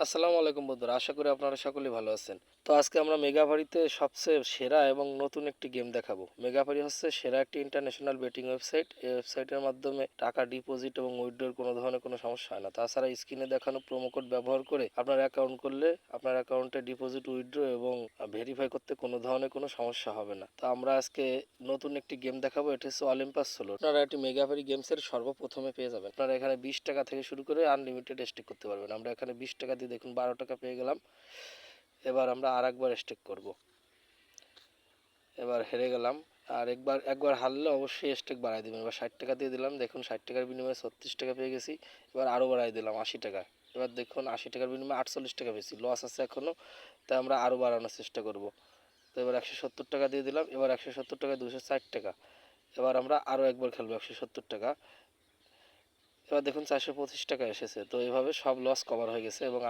আসসালামু আলাইকুম বন্ধুরা, আশা করি আপনারা সকলেই ভালো আছেন। তো আজকে আমরা মেগাভারিতে সবচেয়ে সেরা এবং নতুন একটি গেম দেখাবো। মেগাভারি হচ্ছে সেরা একটি ইন্টারন্যাশনাল বেটিং ওয়েবসাইট। এই ওয়েবসাইটের মাধ্যমে টাকা ডিপোজিট এবং উইথড্রর কোনো ধরনের কোনো সমস্যা হয় না। তাছাড়া স্ক্রিনে দেখানো প্রোমো কোড ব্যবহার করে আপনার অ্যাকাউন্ট করলে আপনার অ্যাকাউন্টে ডিপোজিট, উইথড্র এবং ভেরিফাই করতে কোনো ধরনের কোনো সমস্যা হবে না। তো আমরা আজকে নতুন একটি গেম দেখাবো, এটা হচ্ছে অলিম্পাস সোলো। আপনারা একটি মেগাভারি গেমসের সর্বপ্রথমে পেয়ে যাবেন। আপনারা এখানে 20 টাকা থেকে শুরু করে আনলিমিটেড স্টেক করতে পারবেন। আমরা এখানে 20 টাকা দিয়ে দেখুন 12 টাকা পেয়ে গেলাম। এবার আমরা আর একবার স্টেক করব। এবার হেরে গেলাম। আর একবার হারলে অবশ্যই স্টেক বাড়াই দেবেন। এবার 60 টাকা দিয়ে দিলাম, দেখুন 60 টাকার বিনিময়ে 36 টাকা পেয়ে গেছি। এবার আরও বাড়াই দিলাম 80 টাকা। এবার দেখুন 80 টাকার বিনিময়ে 48 টাকা পেয়েছি, লস আছে এখনও। তাই আমরা আরও বাড়ানোর চেষ্টা করব। তো এবার 170 টাকা দিয়ে দিলাম। এবার 170 টাকায় 260 টাকা। এবার আমরা আরও একবার খেলবো 170 টাকা। এবার দেখুন 425 টাকা এসেছে। তো এভাবে সব লস কভার হয়ে গেছে এবং